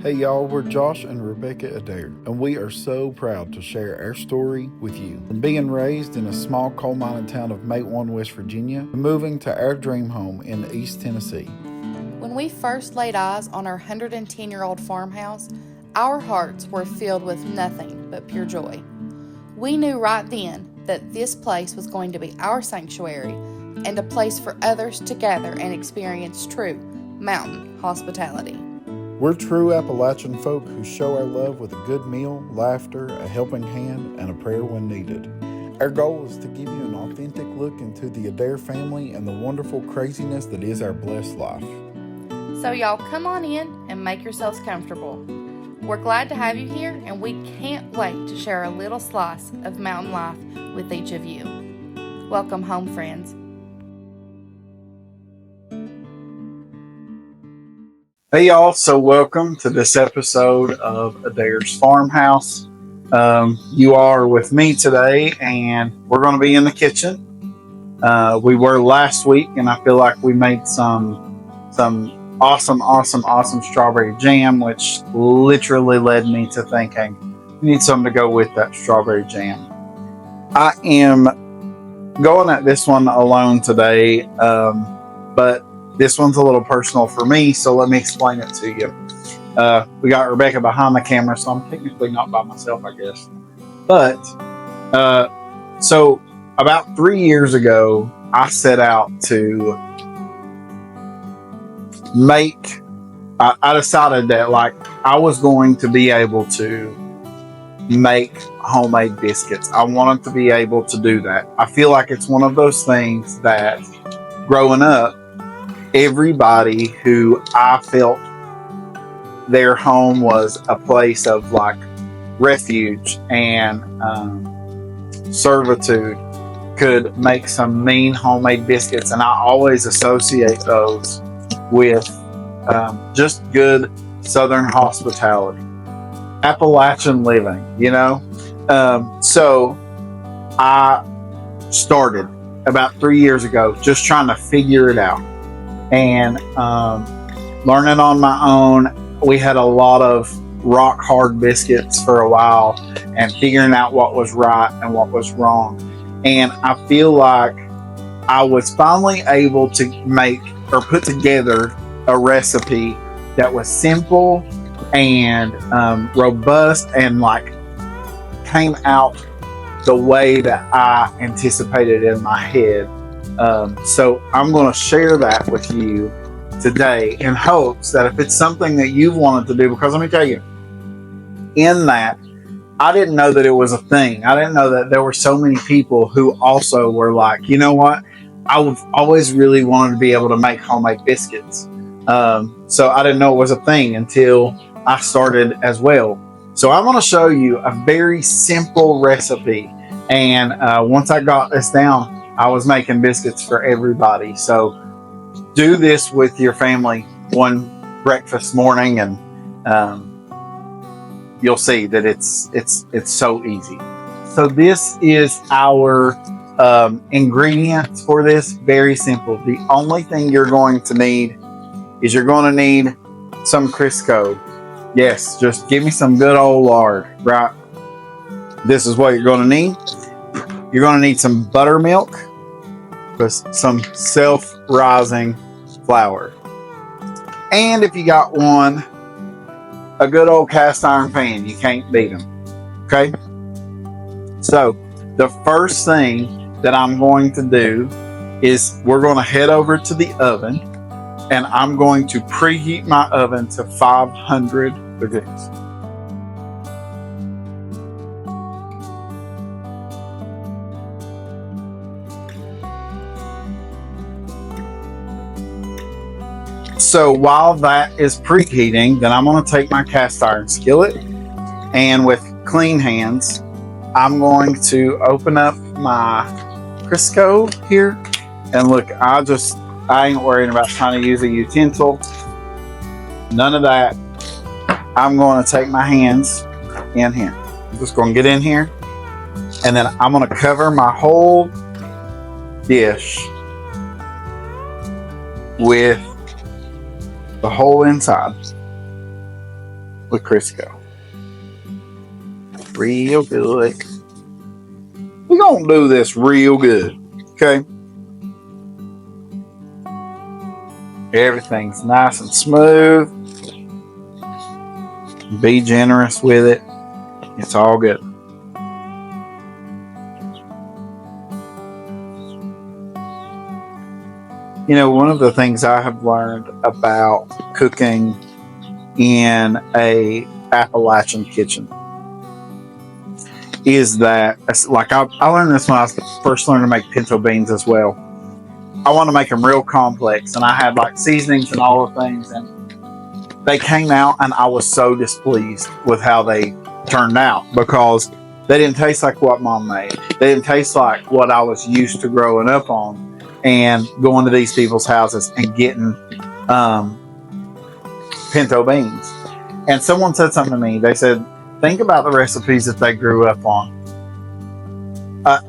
Hey y'all, we're Josh and Rebecca Addair, and we are so proud to share our story with you. From being raised in a small coal mining town of Matewan, West Virginia, to moving to our dream home in East Tennessee. When we first laid eyes on our 110-year-old farmhouse, our hearts were filled with nothing but pure joy. We knew right then that this place was going to be our sanctuary and a place for others to gather and experience true mountain hospitality. We're true Appalachian folk who show our love with a good meal, laughter, a helping hand, and a prayer when needed. Our goal is to give you an authentic look into the Addair family and the wonderful craziness that is our blessed life. So y'all come on in and make yourselves comfortable. We're glad to have you here, and we can't wait to share a little slice of mountain life with each of you. Welcome home, friends. Hey y'all, so welcome to this episode of Addair's Farmhouse. You are with me today, and we're going to be in the kitchen. We were last week, and I feel like we made some awesome strawberry jam, which literally led me to thinking we need something to go with that strawberry jam. I am going at this one alone today, but this one's a little personal for me, so let me explain it to you. We got Rebecca behind the camera, so I'm technically not by myself, I guess. But, so about 3 years ago, I set out to I decided that I was going to be able to make homemade biscuits. I wanted to be able to do that. I feel like it's one of those things that growing up, everybody who I felt their home was a place of refuge and servitude could make some mean homemade biscuits, and I always associate those with just good Southern hospitality, Appalachian living, so I started about 3 years ago just trying to figure it out and learning on my own. We had a lot of rock hard biscuits for a while and figuring out what was right and what was wrong. And I feel like I was finally able to make or put together a recipe that was simple and robust and came out the way that I anticipated in my head. So I'm going to share that with you today in hopes that if it's something that you've wanted to do, because let me tell you, in that, I didn't know that it was a thing. I didn't know that there were so many people who also were like, you know what? I've always really wanted to be able to make homemade biscuits. So I didn't know it was a thing until I started as well. So I'm going to show you a very simple recipe. And once I got this down, I was making biscuits for everybody. So do this with your family one breakfast morning, and you'll see that it's so easy. So this is our ingredients for this. Very simple. The only thing you're going to need is some Crisco. Yes, just give me some good old lard, right? This is what you're going to need. You're going to need some buttermilk with some self-rising flour. And if you got one, a good old cast iron pan. You can't beat them. Okay? So the first thing that I'm going to do is we're going to head over to the oven, and I'm going to preheat my oven to 500 degrees. So while that is preheating, then I'm going to take my cast iron skillet, and with clean hands, I'm going to open up my Crisco here. And look, I ain't worrying about trying to use a utensil. None of that. I'm going to take my hands in here. I'm just going to get in here, and then I'm going to cover my whole dish with the whole inside. with Crisco. Real good. We're going to do this real good. Okay? Everything's nice and smooth. Be generous with it. It's all good. You know, one of the things I have learned about cooking in a Appalachian kitchen is that, like, I learned this when I was first learning to make pinto beans as well. I want to make them real complex, and I had like seasonings and all the things, and they came out, and I was so displeased with how they turned out because they didn't taste like what Mom made. They didn't taste like what I was used to growing up on and going to these people's houses and getting pinto beans. And someone said something to me. They said, think about the recipes that they grew up on.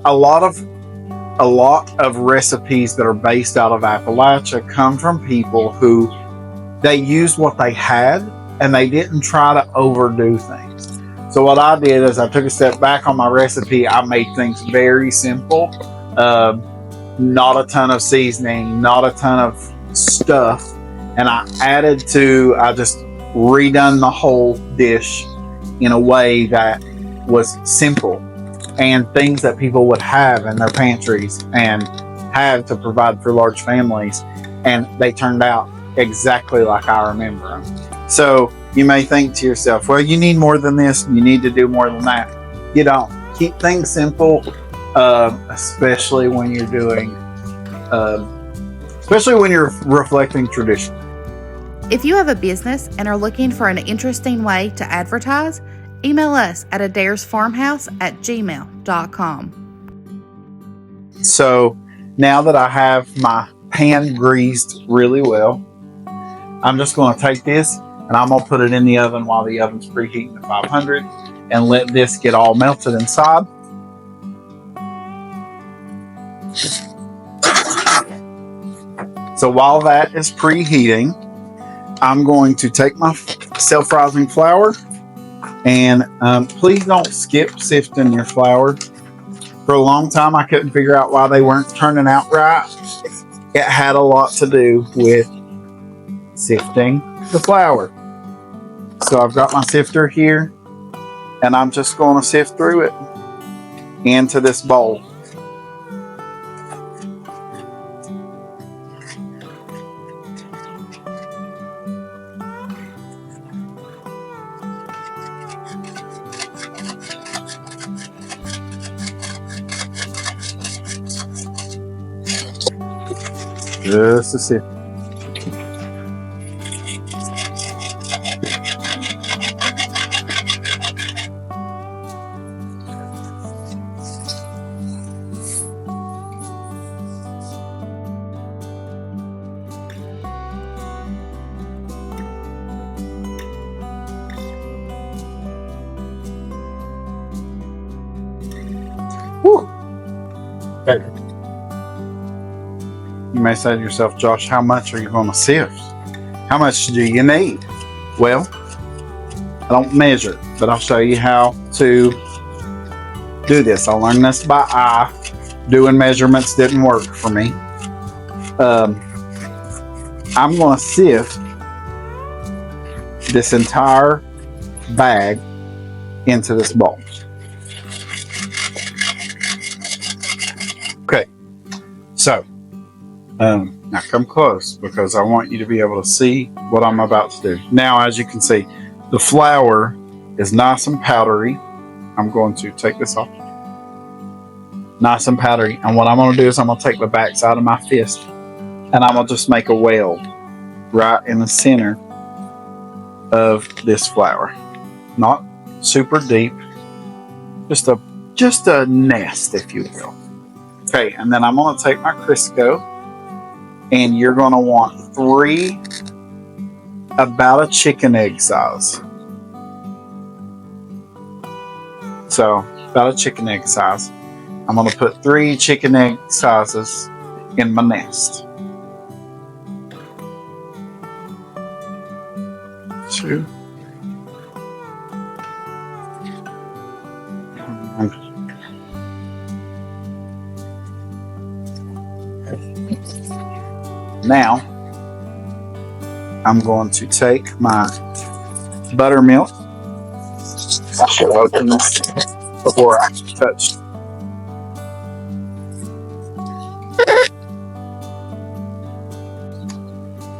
A lot of recipes that are based out of Appalachia come from people who they used what they had and they didn't try to overdo things. So what I did is I took a step back on my recipe. I made things very simple. Not a ton of seasoning, not a ton of stuff. And I just redone the whole dish in a way that was simple and things that people would have in their pantries and have to provide for large families. And they turned out exactly like I remember them. So you may think to yourself, well, you need more than this. You need to do more than that. You don't. Keep things simple, especially when you're doing, especially when you're reflecting tradition. If you have a business and are looking for an interesting way to advertise, email us at adairsfarmhouse@gmail.com. So now that I have my pan greased really well, I'm just going to take this and I'm going to put it in the oven while the oven's preheating to 500 and let this get all melted inside. So while that is preheating, I'm going to take my self-rising flour and please don't skip sifting your flour. For a long time, I couldn't figure out why they weren't turning out right. It had a lot to do with sifting the flour. So I've got my sifter here and I'm just going to sift through it into this bowl. Just a sip. Woo. Okay. You may say to yourself, Josh, how much are you going to sift? How much do you need? Well, I don't measure, but I'll show you how to do this. I learned this by eye. Doing measurements didn't work for me. I'm going to sift this entire bag into this bowl. Okay, so now come close because I want you to be able to see what I'm about to do. Now, as you can see, the flour is nice and powdery. I'm going to take this off. Nice and powdery. And what I'm going to do is I'm going to take the back side of my fist and I'm going to just make a weld right in the center of this flour. Not super deep. Just a nest, if you will. Okay, and then I'm going to take my Crisco. And you're going to want 3 about a chicken egg size. So, about a chicken egg size. I'm going to put 3 chicken egg sizes in my nest. 2, Now, I'm going to take my buttermilk. I should open this before I touch.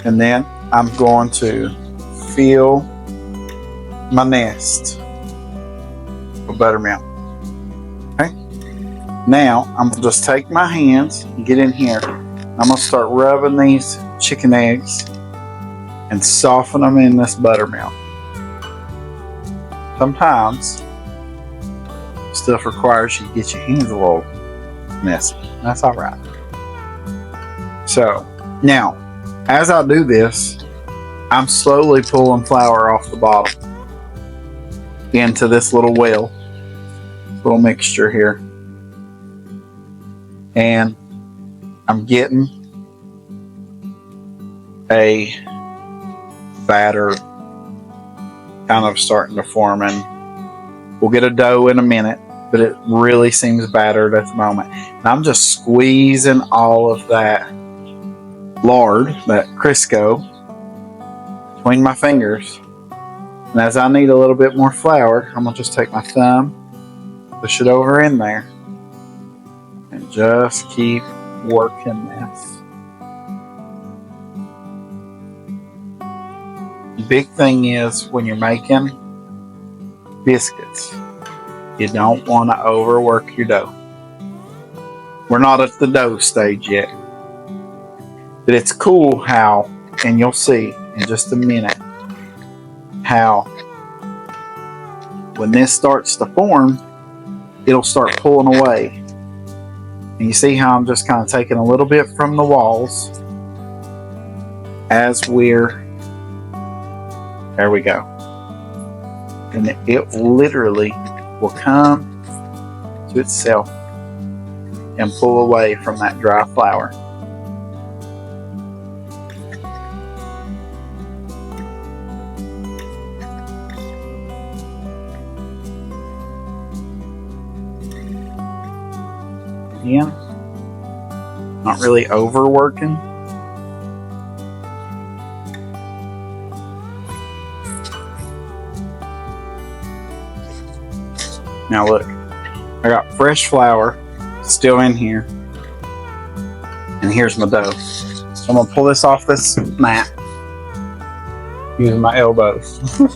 And then I'm going to fill my nest with buttermilk. Okay. Now I'm gonna just take my hands and get in here. I'm gonna start rubbing these chicken eggs and soften them in this buttermilk. Sometimes stuff requires you to get your hands a little messy. That's all right. So now, as I do this, I'm slowly pulling flour off the bottom into this little well, little mixture here. And I'm getting a batter kind of starting to form, and we'll get a dough in a minute, but it really seems battered at the moment. And I'm just squeezing all of that lard, that Crisco, between my fingers. And as I need a little bit more flour, I'm gonna just take my thumb, push it over in there, and just keep working this. The big thing is when you're making biscuits, you don't want to overwork your dough. We're not at the dough stage yet, but it's cool how, and you'll see in just a minute, how when this starts to form, it'll start pulling away. And you see how I'm just kind of taking a little bit from the walls as there we go. And it literally will come to itself and pull away from that dry flour. Again, not really overworking. Now look, I got fresh flour still in here, and here's my dough. So I'm gonna pull this off this mat using my elbows. And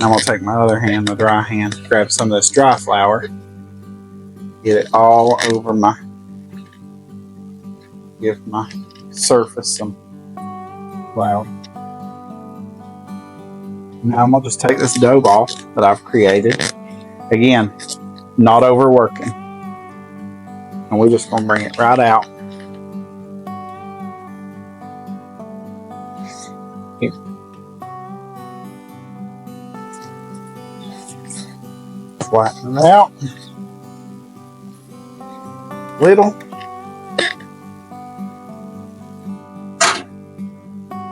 I'm gonna take my other hand, the dry hand, grab some of this dry flour, get it all over give my surface some flour. Now I'm gonna just take this dough ball that I've created. Again, not overworking. And we're just gonna bring it right out. Here. Flatten it out. Little.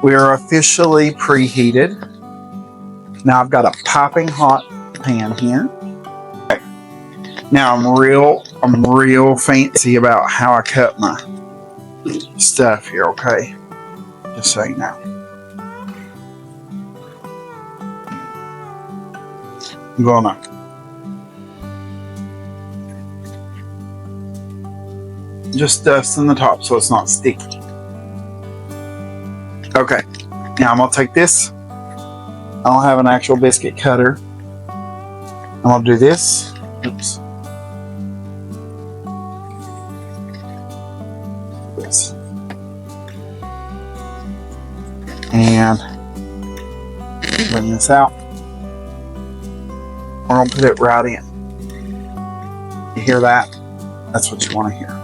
We are officially preheated. Now I've got a piping hot pan here. Okay. Now I'm real fancy about how I cut my stuff here, okay? Just so you know. I'm gonna just dust in the top so it's not sticky. Okay, now I'm gonna take this. I don't have an actual biscuit cutter. I'm gonna do this. Oops. This. And bring this out. We're gonna put it right in. You hear that? That's what you want to hear.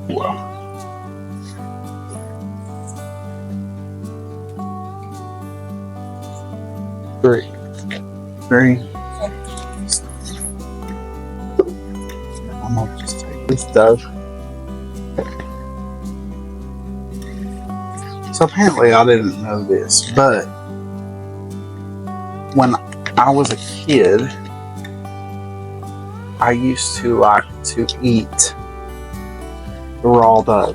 Wow. Great. Very. I'm gonna just take this dough. So apparently I didn't know this, but when I was a kid, I used to like to eat the raw dough.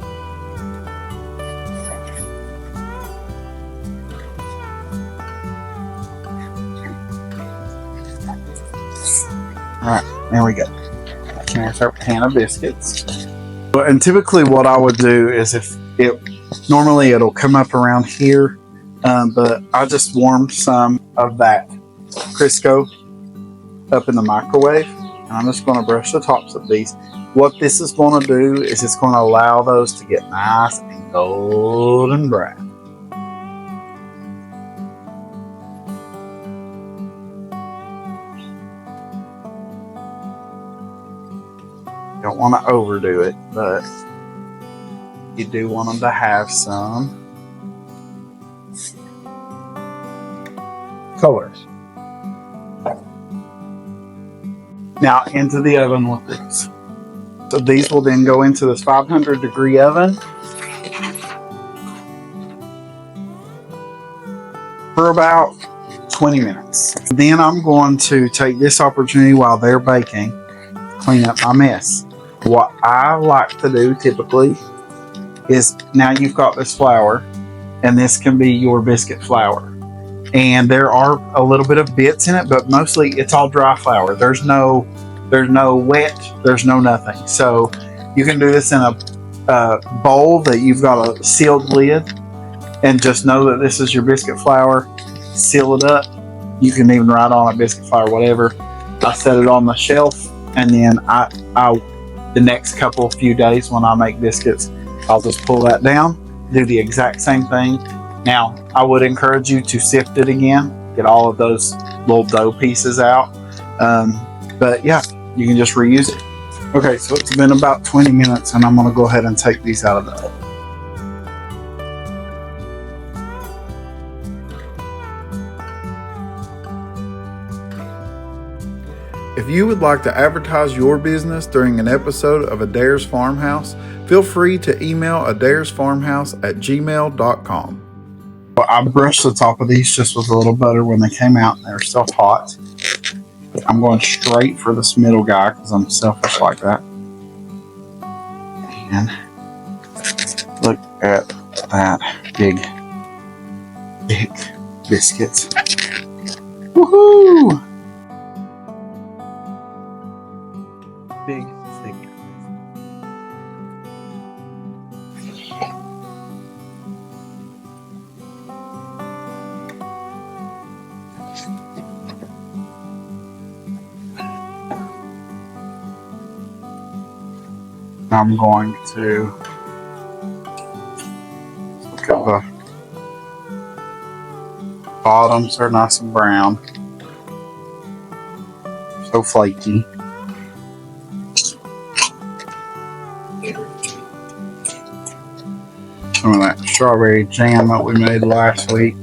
Alright, there we go. Here's our pan of biscuits. And typically what I would do is normally it'll come up around here, but I just warmed some of that Crisco up in the microwave, and I'm just going to brush the tops of these. What this is going to do is it's going to allow those to get nice and golden brown. Don't want to overdo it, but you do want them to have some colors. Now into the oven with these. So these will then go into this 500-degree oven for about 20 minutes. Then I'm going to take this opportunity while they're baking, clean up my mess. What I like to do typically is, now you've got this flour, and this can be your biscuit flour. And there are a little bit of bits in it, but mostly it's all dry flour. There's no wet, there's no nothing. So you can do this in a bowl that you've got a sealed lid, and just know that this is your biscuit flour. Seal it up. You can even write on it biscuit flour, whatever. I set it on the shelf, and then the next few days when I make biscuits, I'll just pull that down, do the exact same thing. Now, I would encourage you to sift it again, get all of those little dough pieces out. But yeah, you can just reuse it. Okay, so it's been about 20 minutes, and I'm going to go ahead and take these out of the oven. If you would like to advertise your business during an episode of Addair's Farmhouse, feel free to email addairsfarmhouse@gmail.com. Well, I brushed the top of these just with a little butter when they came out, and they're still hot. I'm going straight for this middle guy because I'm selfish like that. And look at that big biscuits. Woohoo! Big, thick. I'm going to look at the bottoms are nice and brown. So flaky. Some of that strawberry jam that we made last week.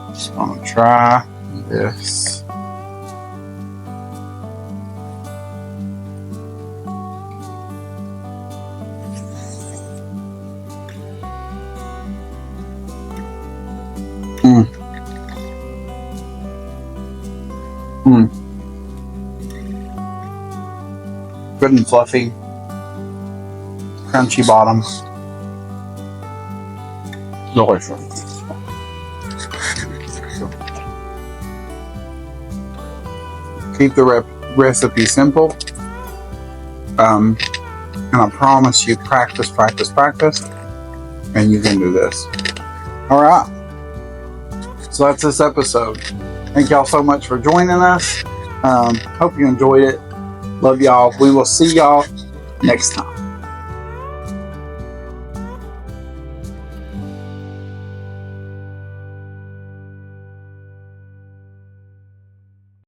Just gonna try this. Mm. Good and fluffy. Crunchy bottom. Delicious. Keep the recipe simple. And I promise you, practice, and you can do this. All right. So that's this episode. Thank y'all so much for joining us. Hope you enjoyed it. Love y'all. We will see y'all next time.